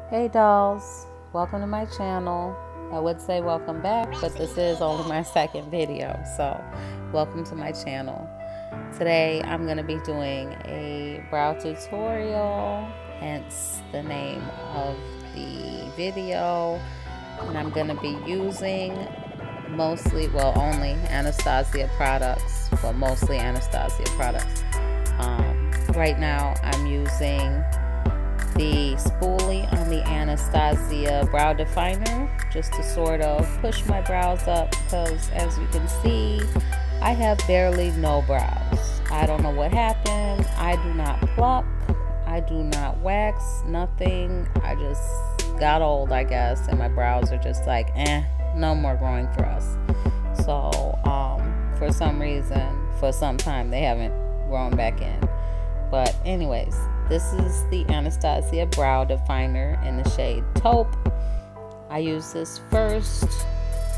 Hey dolls, welcome to my channel. I would say welcome back, but this is only my second video, so welcome to my channel. Today I'm going to be doing a brow tutorial, hence the name of the video, and I'm going to be using only Anastasia products, well, mostly Anastasia products. Right now I'm using the spoolie on the Anastasia brow definer just to sort of push my brows up, because as you can see, I have barely no brows. I don't know what happened. I do not pluck, I do not wax, nothing. I just got old, I guess, and my brows are just like, no more growing for us. So for some reason, for some time, they haven't grown back in. But anyways, this is the Anastasia brow definer in the shade Taupe. I use this first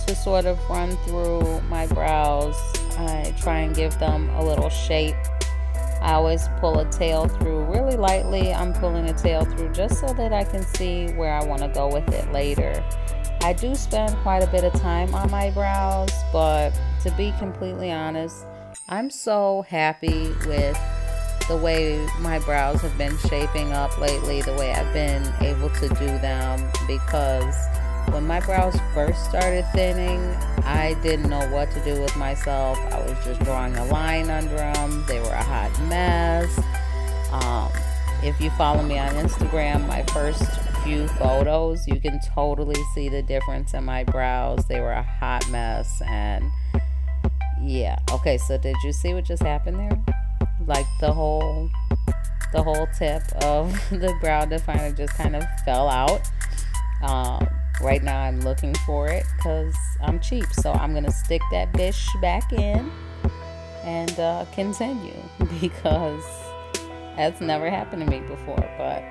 to sort of run through my brows. I try and give them a little shape. I always pull a tail through really lightly. I'm pulling a tail through just so that I can see where I want to go with it later. I do spend quite a bit of time on my brows, but to be completely honest, I'm so happy with the way my brows have been shaping up lately, the way I've been able to do them, because when my brows first started thinning, I didn't know what to do with myself. I was just drawing a line under them. They were a hot mess. If you follow me on Instagram, my first few photos, you can totally see the difference in my brows. They were a hot mess. And yeah, okay, so did you see what just happened there? Like the whole tip of the brow definer just kind of fell out. Right now I'm looking for it because I'm cheap, so I'm gonna stick that bitch back in and continue, because that's never happened to me before. But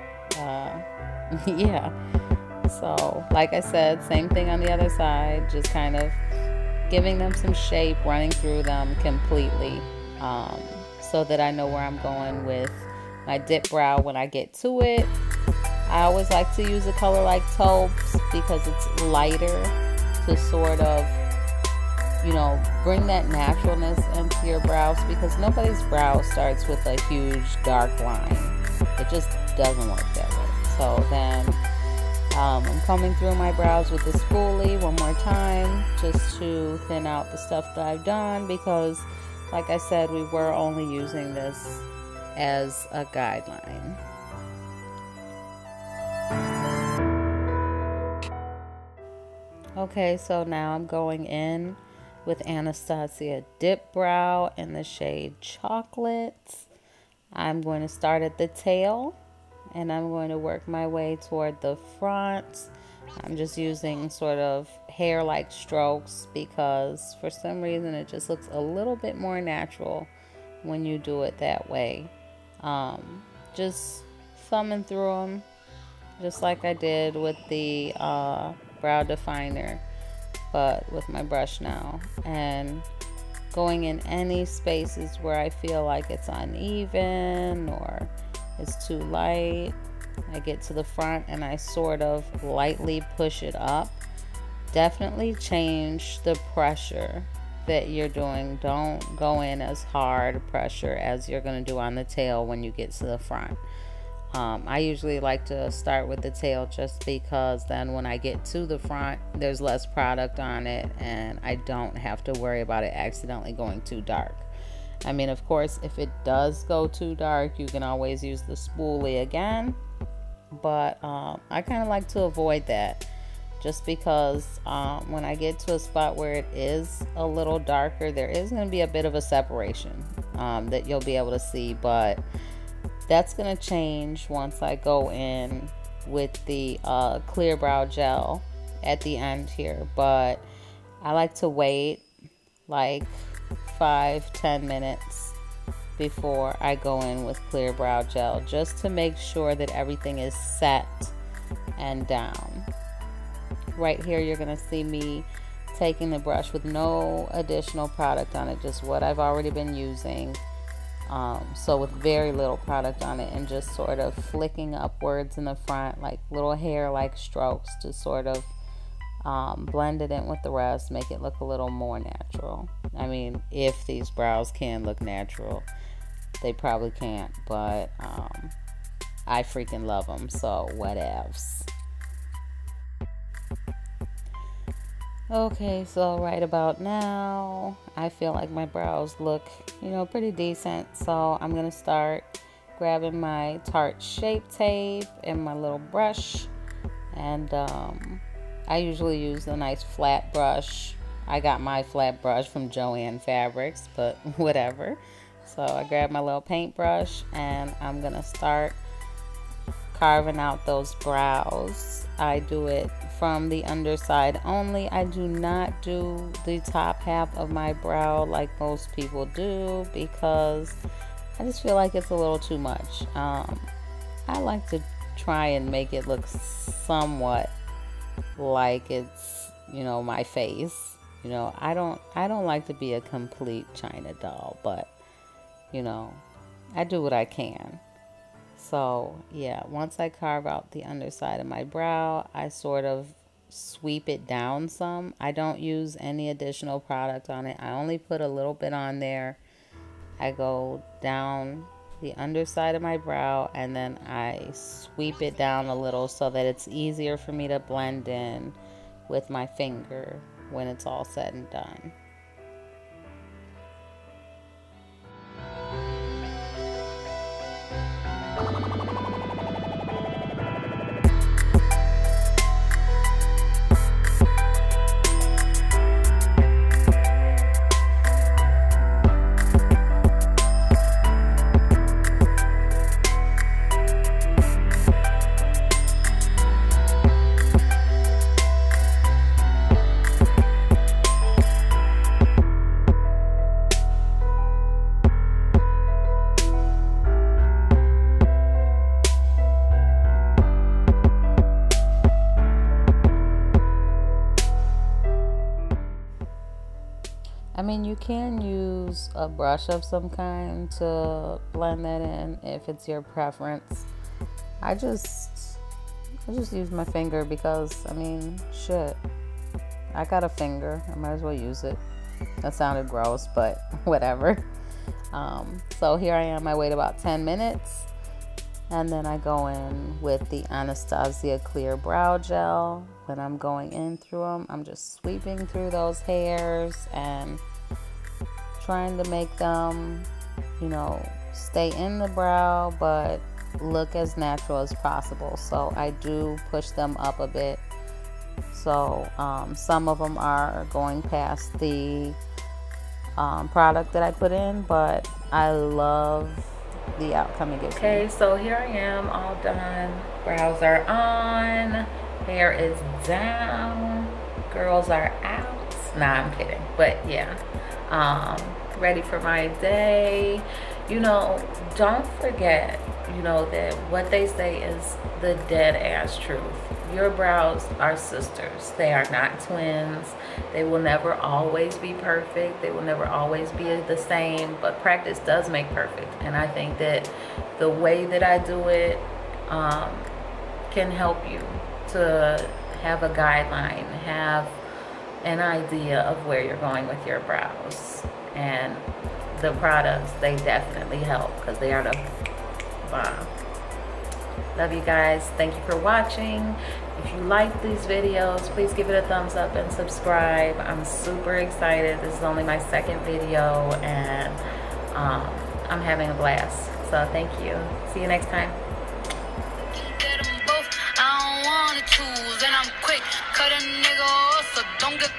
yeah, so like I said, same thing on the other side, just kind of giving them some shape, running through them completely, so that I know where I'm going with my dip brow when I get to it. I always like to use a color like taupes because it's lighter, to sort of, you know, bring that naturalness into your brows, because nobody's brow starts with a huge dark line. It just doesn't work that way. So then I'm combing through my brows with the spoolie one more time just to thin out the stuff that I've done, because like I said, we were only using this as a guideline. Okay, so now I'm going in with Anastasia Dip Brow in the shade Chocolate. I'm going to start at the tail, and I'm going to work my way toward the front. I'm just using sort of hair-like strokes because for some reason it just looks a little bit more natural when you do it that way. Just thumbing through them just like I did with the brow definer, but with my brush now, and going in any spaces where I feel like it's uneven or it's too light. I get to the front and I sort of lightly push it up. Definitely change the pressure that you're doing. Don't go in as hard pressure as you're going to do on the tail when you get to the front. I usually like to start with the tail just because then when I get to the front, there's less product on it and I don't have to worry about it accidentally going too dark. I mean, of course, if it does go too dark, you can always use the spoolie again. But I kind of like to avoid that, just because when I get to a spot where it is a little darker, there is going to be a bit of a separation that you'll be able to see, but that's going to change once I go in with the clear brow gel at the end here. But I like to wait like 5-10 minutes before I go in with clear brow gel, just to make sure that everything is set and down. Right here you're going to see me taking the brush with no additional product on it, just what I've already been using, So with very little product on it, and just sort of flicking upwards in the front, like little hair-like strokes to sort of blend it in with the rest, make it look a little more natural. I mean, if these brows can look natural, they probably can't, but I freaking love them, so whatevs. Okay, so right about now, I feel like my brows look, you know, pretty decent. So I'm going to start grabbing my Tarte Shape tape and my little brush. And I usually use a nice flat brush. I got my flat brush from Joann Fabrics, but whatever. So I grab my little paintbrush and I'm going to start carving out those brows. I do it from the underside only. I do not do the top half of my brow like most people do, because I just feel like it's a little too much. I like to try and make it look somewhat like it's, you know, my face. You know, I don't like to be a complete China doll, but you know, I do what I can. So yeah, once I carve out the underside of my brow, I sort of sweep it down some. I don't use any additional product on it. I only put a little bit on there. I go down the underside of my brow and then I sweep it down a little so that it's easier for me to blend in with my finger when it's all said and done. I mean, you can use a brush of some kind to blend that in if it's your preference. I just use my finger because, I mean, shit, I got a finger. I might as well use it. That sounded gross, but whatever. So here I am. I wait about 10 minutes. And then I go in with the Anastasia Clear Brow Gel. When I'm going in through them, I'm just sweeping through those hairs and trying to make them, you know, stay in the brow but look as natural as possible. So I do push them up a bit. So some of them are going past the product that I put in, but I love the outcome it gives me. Okay, so here I am, all done. Brows are on, hair is down, girls are out. Nah, I'm kidding, but yeah, ready for my day. You know, don't forget, you know, that what they say is the dead ass truth. Your brows are sisters. They are not twins. They will never always be perfect. They will never always be the same, but practice does make perfect. And I think that the way that I do it can help you to have a guideline, have an idea of where you're going with your brows. And the products, they definitely help because they are the bomb. Love you guys. Thank you for watching. If you like these videos, please give it a thumbs up and subscribe. I'm super excited. This is only my second video and I'm having a blast. So thank you. See you next time. Get them both. I don't want to choose and I'm quick. Cut a nigga off, so don't get